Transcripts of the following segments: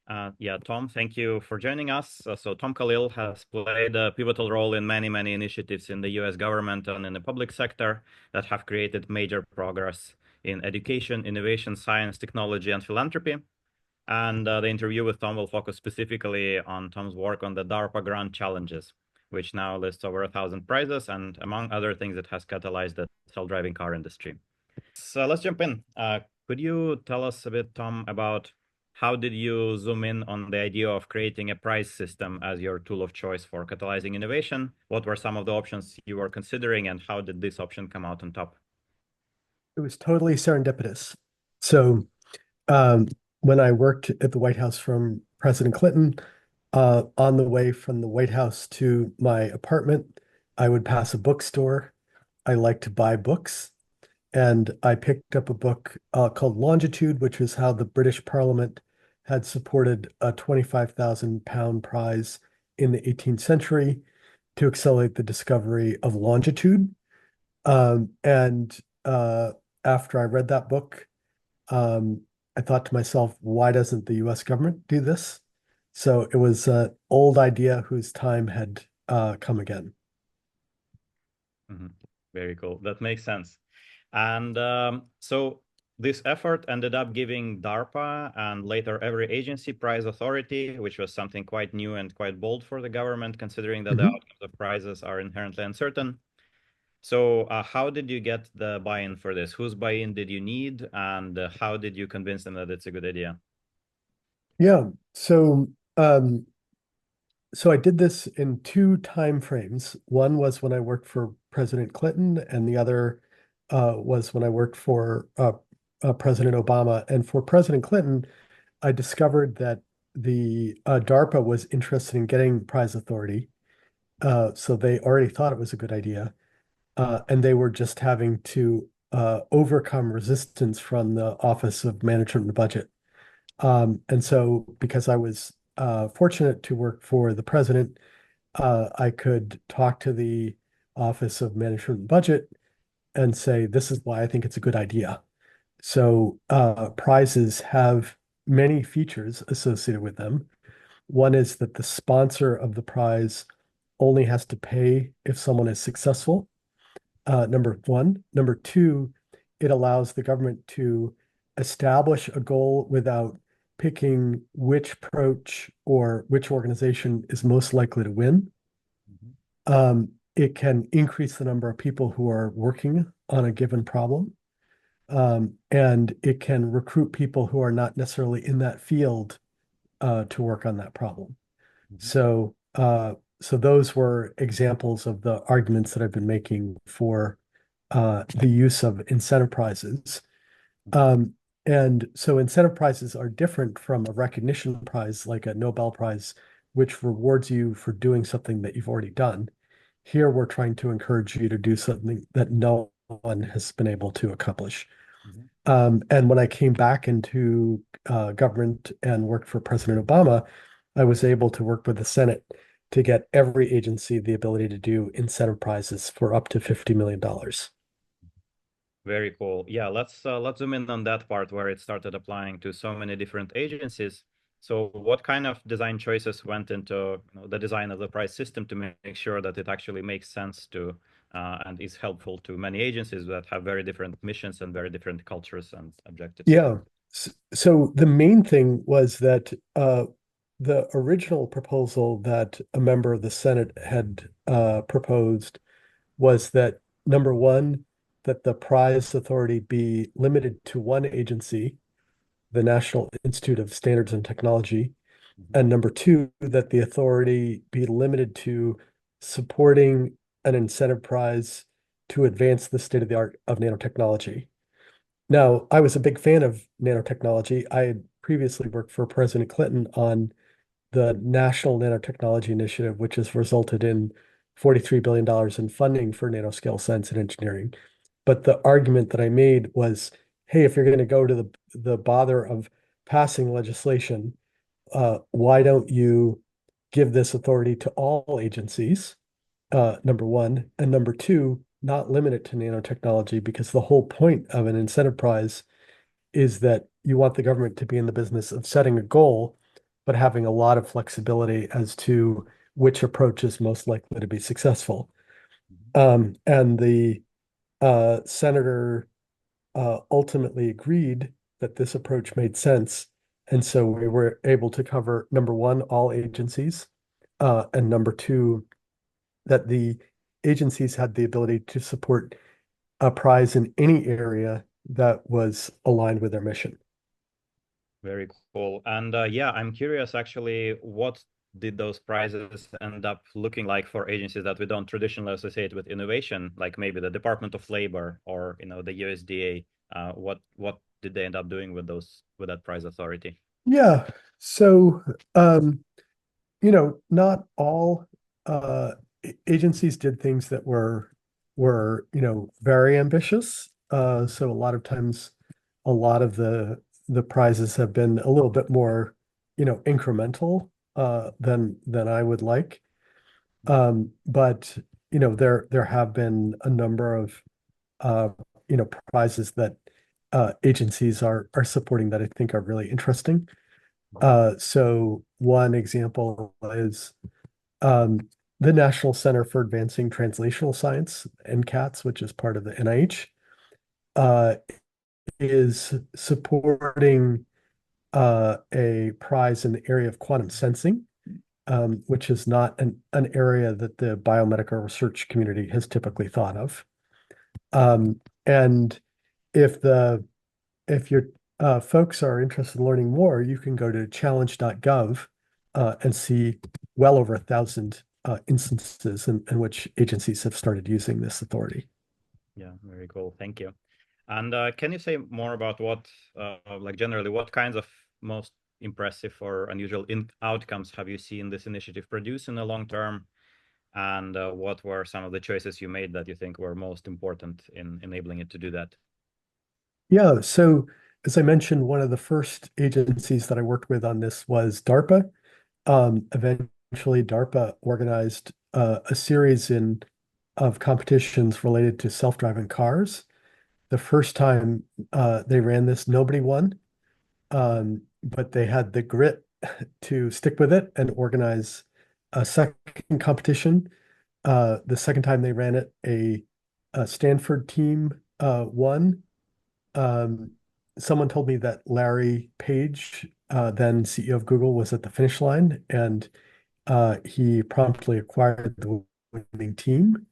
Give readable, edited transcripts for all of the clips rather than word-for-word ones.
Yeah, Tom, thank you for joining us. So Tom Kalil has played a pivotal role in many, many initiatives in the US government and in the public sector that have created major progress in education, innovation, science, technology, and philanthropy. And the interview with Tom will focus specifically on Tom's work on the DARPA Grand Challenges, which now lists over 1,000 prizes, and among other things, it has catalyzed the self-driving car industry. So let's jump in. Could you tell us a bit, Tom, about how did you zoom in on the idea of creating a prize system as your tool of choice for catalyzing innovation? What were some of the options you were considering, and how did this option come out on top? It was totally serendipitous. So, when I worked at the White House from President Clinton, on the way from the White House to my apartment, I would pass a bookstore. I like to buy books, and I picked up a book called Longitude, which was how the British Parliament had supported a 25,000 pound prize in the 18th century to accelerate the discovery of longitude. And after I read that book, I thought to myself, why doesn't the US government do this? So it was an old idea whose time had come again. Mhm. Very cool. That makes sense. And so this effort ended up giving DARPA and later every agency prize authority, which was something quite new and quite bold for the government, considering that the Mhm. outcomes of prizes are inherently uncertain. So, how did you get the buy-in for this? Whose buy-in did you need, and how did you convince them that it's a good idea? Yeah. So I did this in two time frames. One was when I worked for President Clinton, and the other was when I worked for President Obama. And for President Clinton, I discovered that the DARPA was interested in getting prize authority. So they already thought it was a good idea. And they were just having to overcome resistance from the Office of Management and Budget. And so, because I was fortunate to work for the president, I could talk to the Office of Management and Budget and say, this is why I think it's a good idea. So, prizes have many features associated with them. One is that the sponsor of the prize only has to pay if someone is successful. Number one. Number two, it allows the government to establish a goal without picking which approach or which organization is most likely to win. Mhm. It can increase the number of people who are working on a given problem. And it can recruit people who are not necessarily in that field to work on that problem. Mhm. So those were examples of the arguments that I've been making for the use of incentive prizes. Mhm. Um, and so incentive prizes are different from a recognition prize like a Nobel Prize, which rewards you for doing something that you've already done. Here, we're trying to encourage you to do something that no one has been able to accomplish. Mhm. And when I came back into government and worked for President Obama, I was able to work with the Senate to get every agency the ability to do incentive prizes for up to $50 million. Very cool. Yeah, let's zoom in on that part where it started applying to so many different agencies. So, what kind of design choices went into, the design of the price system to make sure that it actually makes sense to and is helpful to many agencies that have very different missions and very different cultures and objectives? Yeah. So the main thing was that the original proposal that a member of the Senate had proposed was that number one, that the prize authority be limited to one agency, the National Institute of Standards and Technology, Mhm. and number two, that the authority be limited to supporting an incentive prize to advance the state of the art of nanotechnology. Now, I was a big fan of nanotechnology. I had previously worked for President Clinton on the National Nanotechnology Initiative, which has resulted in $43 billion in funding for nanoscale science and engineering. But the argument that I made was, hey, if you're going to go to the bother of passing legislation, why don't you give this authority to all agencies? Number one. And number two, not limit it to nanotechnology, because the whole point of an incentive prize is that you want the government to be in the business of setting a goal but having a lot of flexibility as to which approach is most likely to be successful. And the senator ultimately agreed that this approach made sense. And so we were able to cover number one, all agencies, and number two, that the agencies had the ability to support a prize in any area that was aligned with their mission. Very cool. And yeah, I'm curious actually, what did those prizes end up looking like for agencies that we don't traditionally associate with innovation, like maybe the Department of Labor or the USDA? What did they end up doing with that prize authority? Yeah. So, not all uh, agencies did things that were very ambitious. So a lot of times, a lot of the prizes have been a little bit more, incremental than I would like. But there have been a number of uh, prizes that agencies are supporting that I think are really interesting. So one example is um, the National Center for Advancing Translational Science, NCATS, which is part of the NIH, uh, is supporting a prize in the area of quantum sensing, which is not an area that the biomedical research community has typically thought of. And if the if your folks are interested in learning more, you can go to challenge.gov and see well over 1,000 instances in which agencies have started using this authority. Yeah, very cool. Thank you. And can you say more about like generally, what kinds of most impressive or unusual outcomes have you seen this initiative produce in the long term? And what were some of the choices you made that you think were most important in enabling it to do that? Yeah, so as I mentioned, one of the first agencies that I worked with on this was DARPA. Eventually, DARPA organized a series of competitions related to self-driving cars. The first time they ran this, nobody won, but they had the grit to stick with it and organize a second competition. The second time they ran it, a Stanford team won. Um, Someone told me that Larry Page, then CEO of Google, was at the finish line, and he promptly acquired the winning team,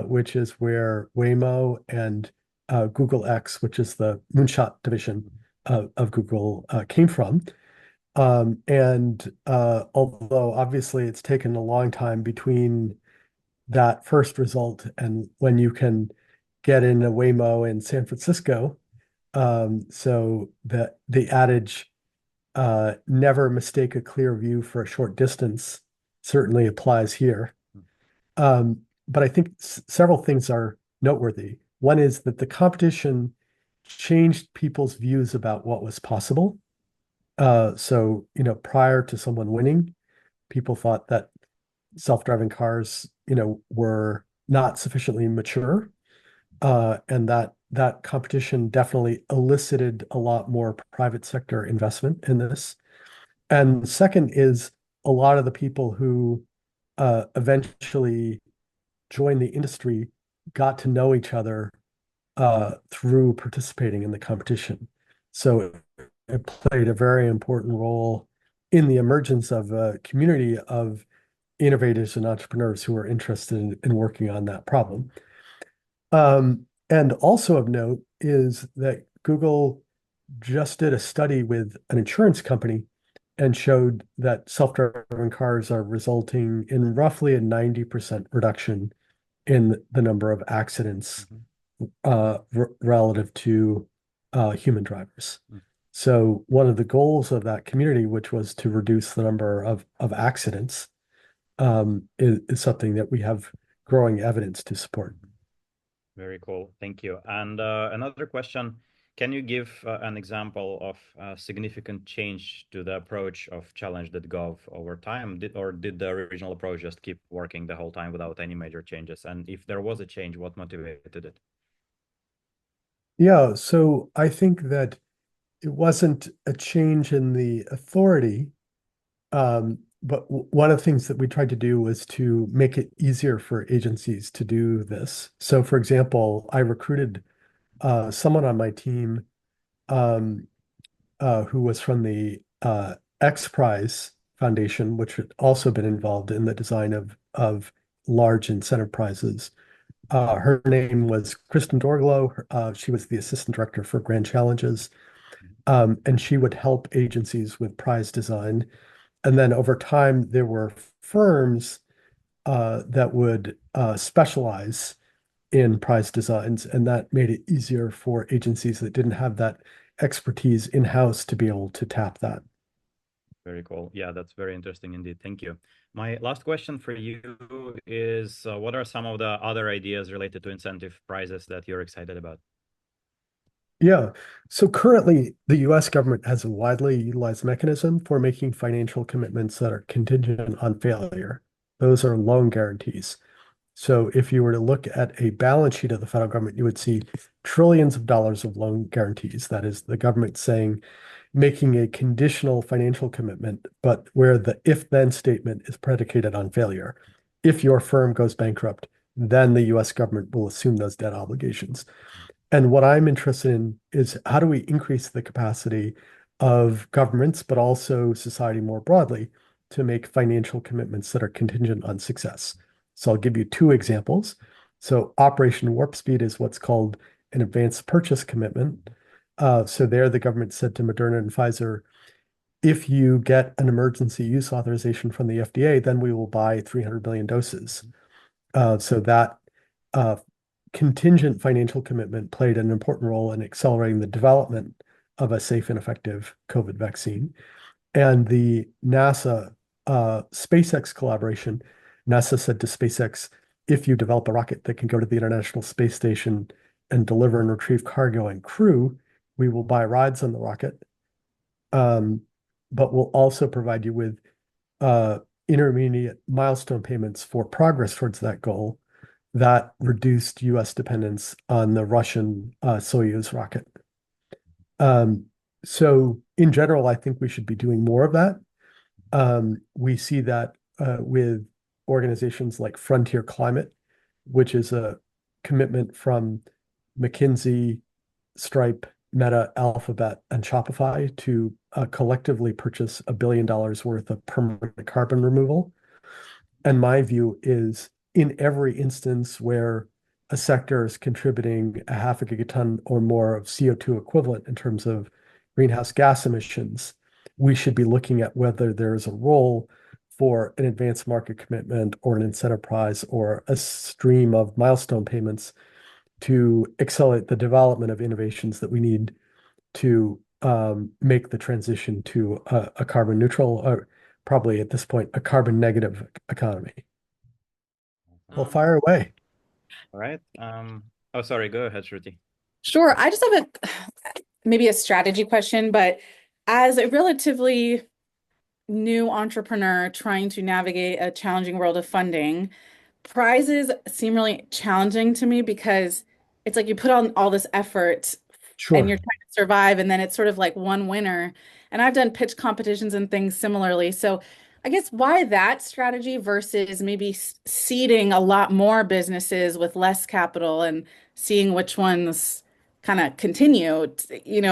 which is where Waymo and Google X, which is the moonshot division of Google, came from. And although obviously it's taken a long time between that first result and when you can get in a Waymo in San Francisco, so the adage, never mistake a clear view for a short distance, certainly applies here. But I think several things are noteworthy. One is that the competition changed people's views about what was possible. So, prior to someone winning, people thought that self-driving cars, were not sufficiently mature, and that competition definitely elicited a lot more private sector investment in this. And second is a lot of the people who eventually joined the industry got to know each other through participating in the competition. So it played a very important role in the emergence of a community of innovators and entrepreneurs who are interested in working on that problem. And also of note is that Google just did a study with an insurance company and showed that self-driving cars are resulting in roughly a 90% reduction in the number of accidents Mhm. relative to human drivers. Mm. So one of the goals of that community, which was to reduce the number of accidents, is something that we have growing evidence to support. Mhm. Very cool. Thank you. And another question, can you give an example of a significant change to the approach of challenge.gov over time? Did the original approach just keep working the whole time without any major changes? And if there was a change, what motivated it? Yeah, so I think that it wasn't a change in the authority. One of the things that we tried to do was to make it easier for agencies to do this. So, for example, I recruited someone on my team um, who was from the X Prize Foundation, which had also been involved in the design of large incentive prizes. Her name was Kristen Dorglow. She was the assistant director for Grand Challenges, and she would help agencies with prize design. And then over time, there were firms that would specialize in prize designs, and that made it easier for agencies that didn't have that expertise in-house to be able to tap that. Very cool. Yeah, that's very interesting indeed. Thank you. My last question for you is, what are some of the other ideas related to incentive prizes that you're excited about? Yeah. So currently, the US government has a widely utilized mechanism for making financial commitments that are contingent on failure. Those are loan guarantees. So if you were to look at a balance sheet of the federal government, you would see trillions of dollars of loan guarantees. That is the government saying, making a conditional financial commitment, but where the if-then statement is predicated on failure. If your firm goes bankrupt, then the US government will assume those debt obligations. And what I'm interested in is how do we increase the capacity of governments, but also society more broadly, to make financial commitments that are contingent on success. So I'll give you two examples. So Operation Warp Speed is what's called an advanced purchase commitment. So there, the government said to Moderna and Pfizer, if you get an emergency use authorization from the FDA, then we will buy 300 million doses. So that uh, contingent financial commitment played an important role in accelerating the development of a safe and effective COVID vaccine. And the NASA SpaceX collaboration, NASA said to SpaceX, if you develop a rocket that can go to the International Space Station and deliver and retrieve cargo and crew, we will buy rides on the rocket, um, but we'll also provide you with uh, intermediate milestone payments for progress towards that goal that reduced US dependence on the Russian Soyuz rocket. Um, so in general, I think we should be doing more of that. We see that with organizations like Frontier Climate, which is a commitment from McKinsey, Stripe, Meta, Alphabet, and Shopify to collectively purchase $1 billion worth of permanent carbon removal. And my view is in every instance where a sector is contributing a half a gigaton or more of CO2 equivalent in terms of greenhouse gas emissions, we should be looking at whether there is a role for an advanced market commitment or an incentive prize or a stream of milestone payments to accelerate the development of innovations that we need to make the transition to a carbon neutral, or probably at this point, a carbon negative economy. Well, Um, fire away. all right. Oh, sorry. Go ahead, Shruti. Sure. I just have maybe a strategy question, but as a relatively new entrepreneur trying to navigate a challenging world of funding, prizes seem really challenging to me because it's like you put on all this effort and Sure. you're trying to survive, and then it's sort of like one winner. And I've done pitch competitions and things similarly. So I guess why that strategy versus maybe seeding a lot more businesses with less capital and seeing which ones kind of continue,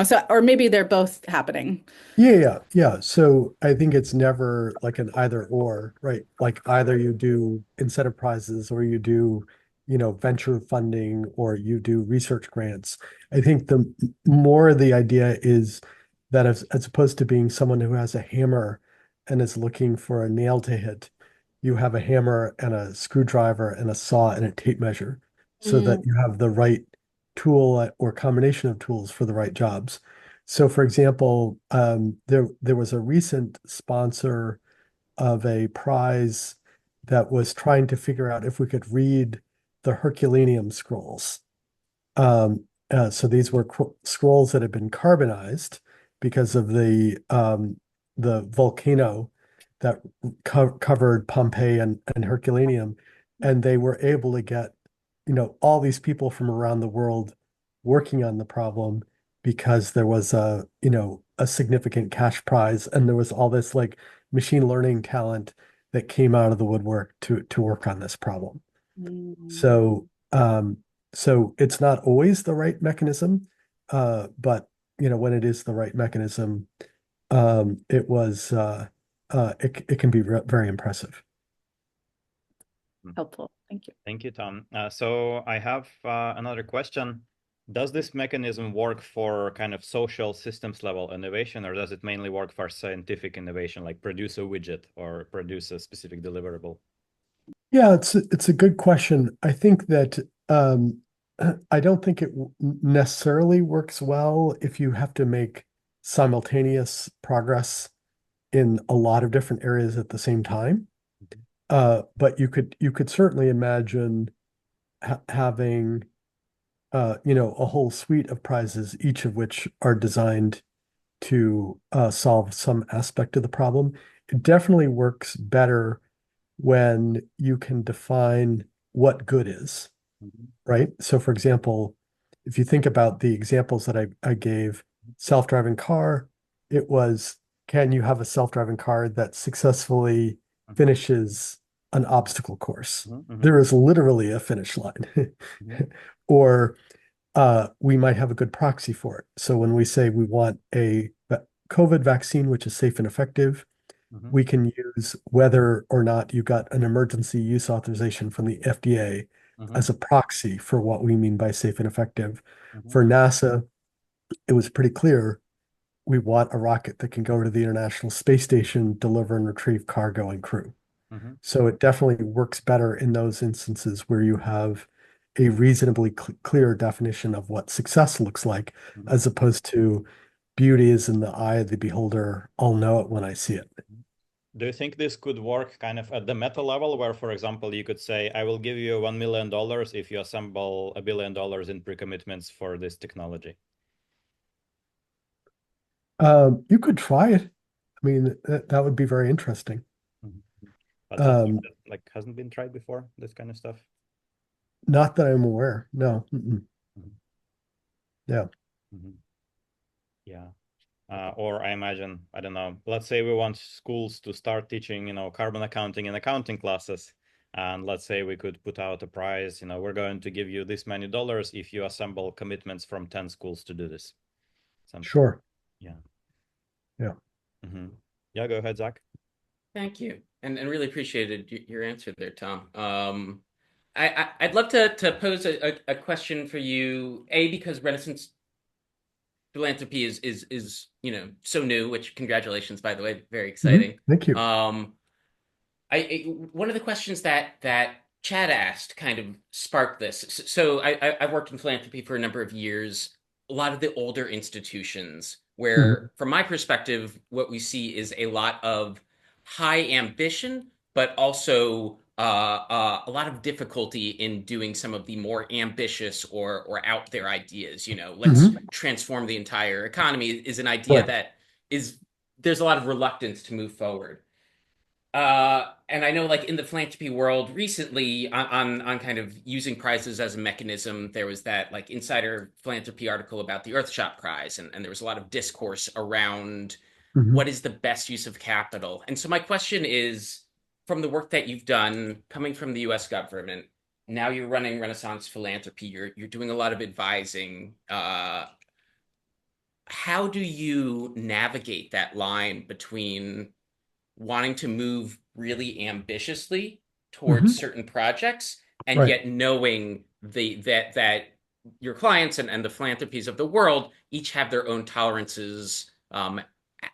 so or maybe they're both happening. Yeah. So I think it's never like an either or, right? Like either you do incentive prizes or you do, venture funding or you do research grants. I think the more the idea is that as opposed to being someone who has a hammer and is looking for a nail to hit, you have a hammer and a screwdriver and a saw and a tape measure so that Mm, you have the right tool or combination of tools for the right jobs. So, for example, there was a recent sponsor of a prize that was trying to figure out if we could read the Herculaneum scrolls. So these were scrolls that had been carbonized because of the volcano that covered Pompeii and Herculaneum, and they were able to get, all these people from around the world working on the problem because there was a significant cash prize, and there was all this like machine learning talent that came out of the woodwork to work on this problem. Mm. So so it's not always the right mechanism, but when it is the right mechanism, it was it can be very impressive. Helpful. Thank you. Thank you, Tom. So I have another question. Does this mechanism work for kind of social systems level innovation, or does it mainly work for scientific innovation, like produce a widget or produce a specific deliverable? Yeah, it's a good question. I think that I don't think it necessarily works well if you have to make simultaneous progress in a lot of different areas at the same time. But you could certainly imagine having a whole suite of prizes, each of which are designed to solve some aspect of the problem. It definitely works better when you can define what good is, right? So, for example, if you think about the examples that I gave, self-driving car, it was, can you have a self-driving car that successfully finishes an obstacle course? There is literally a finish line. Or we might have a good proxy for it. So when we say we want a COVID vaccine, which is safe and effective, we can use whether or not you got an emergency use authorization from the FDA as a proxy for what we mean by safe and effective. For NASA, it was pretty clear we want a rocket that can go to the International Space Station, deliver and retrieve cargo and crew. So it definitely works better in those instances where you have a reasonably clear definition of what success looks like, as opposed to beauty is in the eye of the beholder. I'll know it when I see it. Do you think this could work kind of at the meta level where, for example, you could say, I will give you $1 million if you assemble $1 billion in pre-commitments for this technology? You could try it. I mean, that would be very interesting. But something that like hasn't been tried before, this kind of stuff? Not that I'm aware. No. Yeah. Yeah. Or I imagine, I don't know, let's say we want schools to start teaching, carbon accounting in accounting classes. And let's say we could put out a prize, we're going to give you this many dollars if you assemble commitments from 10 schools to do this. Something. Sure. Yeah. Yeah. Yeah, go ahead, Zach. Thank you. And really appreciated your answer there, Tom. I'd love to pose a question for you, because Renaissance philanthropy is so new, which congratulations, by the way, very exciting. Thank you. One of the questions that Chad asked kind of sparked this. So I've worked in philanthropy for a number of years. A lot of the older institutions where, from my perspective, what we see is a lot of high ambition, but also a lot of difficulty in doing some of the more ambitious or out there ideas. Let's transform the entire economy is an idea that there's a lot of reluctance to move forward. And I know, like in the philanthropy world recently, on kind of using prizes as a mechanism, there was that like Insider Philanthropy article about the Earthshot Prize, and there was a lot of discourse around what is the best use of capital. And so my question is, from the work that you've done, coming from the U.S. government, now you're running Renaissance Philanthropy, you're doing a lot of advising. How do you navigate that line between wanting to move really ambitiously towards certain projects and yet knowing that your clients and the philanthropies of the world each have their own tolerances?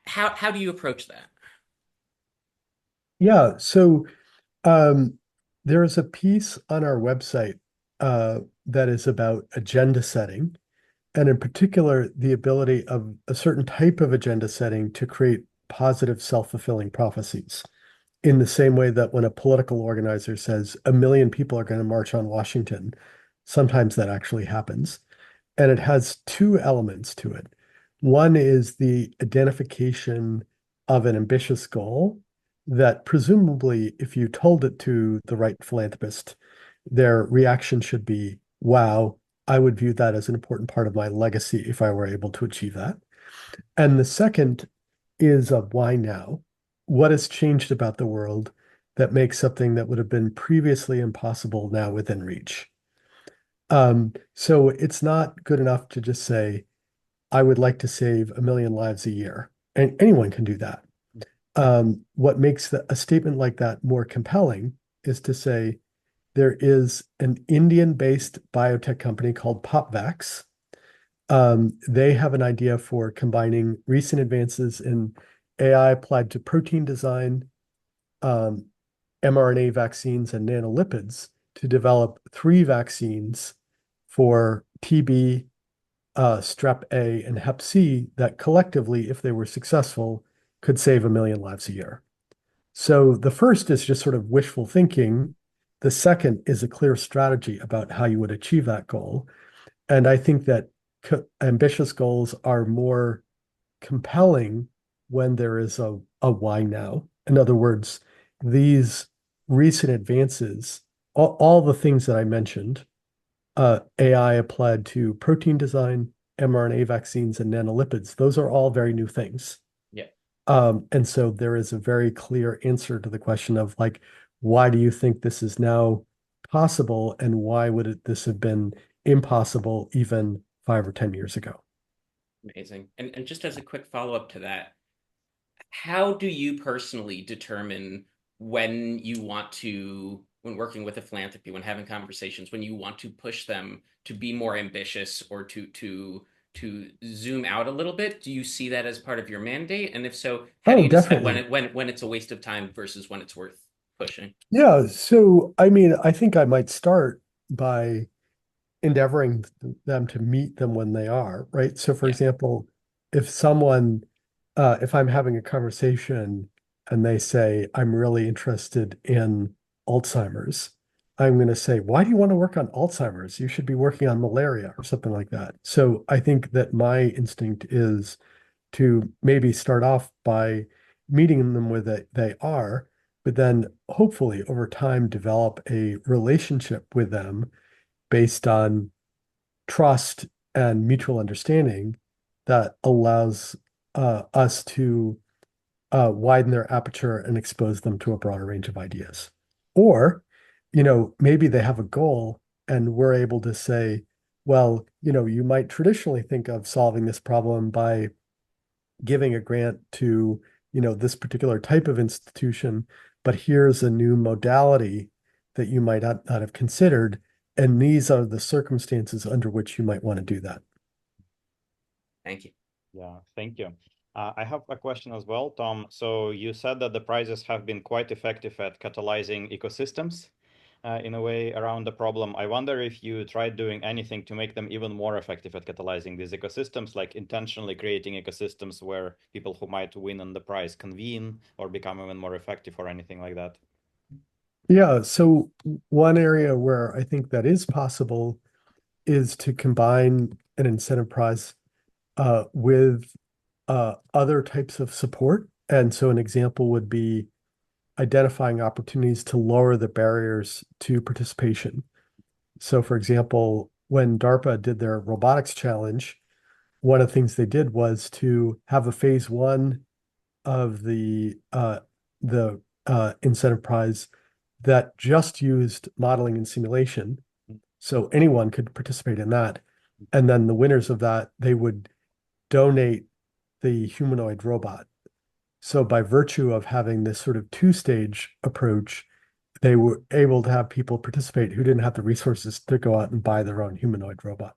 How do you approach that? Yeah, so there is a piece on our website that is about agenda setting, and in particular, the ability of a certain type of agenda setting to create positive self-fulfilling prophecies. In the same way that when a political organizer says 1 million people are going to march on Washington, sometimes that actually happens. And it has two elements to it. One is the identification of an ambitious goal that presumably, if you told it to the right philanthropist, their reaction should be, wow, I would view that as an important part of my legacy if I were able to achieve that. And the second is a why now? What has changed about the world that makes something that would have been previously impossible now within reach? So it's not good enough to just say, I would like to save 1 million lives a year. And anyone can do that. What makes a statement like that more compelling is to say there is an Indian-based biotech company called PopVax. They have an idea for combining recent advances in AI applied to protein design, mRNA vaccines, and nanolipids to develop 3 vaccines for TB, strep A, and hep C that collectively, if they were successful, could save 1 million lives a year. So the first is just sort of wishful thinking. The second is a clear strategy about how you would achieve that goal. And I think that ambitious goals are more compelling when there is a why now. In other words, these recent advances, all the things that I mentioned, AI applied to protein design, mRNA vaccines, and nanolipids, those are all very new things. Yeah. And so there is a very clear answer to the question of like, why do you think this is now possible, and why would this have been impossible even 5 or 10 years ago? Amazing. And just as a quick follow-up to that, how do you personally determine when you want to, when working with a philanthropy, when having conversations, when you want to push them to be more ambitious or to zoom out a little bit? Do you see that as part of your mandate? And if so, how do Oh, you decide definitely. when it's a waste of time versus when it's worth pushing? Yeah. So, I mean, I think I might start by endeavoring them to meet them when they are, right? So, for Yeah. example, if if I'm having a conversation and they say, I'm really interested in Alzheimer's, I'm going to say, why do you want to work on Alzheimer's? You should be working on malaria or something like that. So, I think that my instinct is to maybe start off by meeting them where they are, but then hopefully over time develop a relationship with them based on trust and mutual understanding that allows us to widen their aperture and expose them to a broader range of ideas. Or, maybe they have a goal and we're able to say, well, you might traditionally think of solving this problem by giving a grant to, this particular type of institution, but here's a new modality that you might not have considered, and these are the circumstances under which you might want to do that. Thank you. Yeah, thank you. I have a question as well, Tom. So you said that the prizes have been quite effective at catalyzing ecosystems in a way around the problem. I wonder if you tried doing anything to make them even more effective at catalyzing these ecosystems, like intentionally creating ecosystems where people who might win on the prize convene or become even more effective or anything like that. Yeah, so one area where I think that is possible is to combine an incentive prize with other types of support. And so an example would be identifying opportunities to lower the barriers to participation. So, for example, when DARPA did their robotics challenge, one of the things they did was to have a phase 1 of the incentive prize that just used modeling and simulation. So anyone could participate in that. And then the winners of that, they would donate the humanoid robot. So by virtue of having this sort of 2-stage approach, they were able to have people participate who didn't have the resources to go out and buy their own humanoid robot.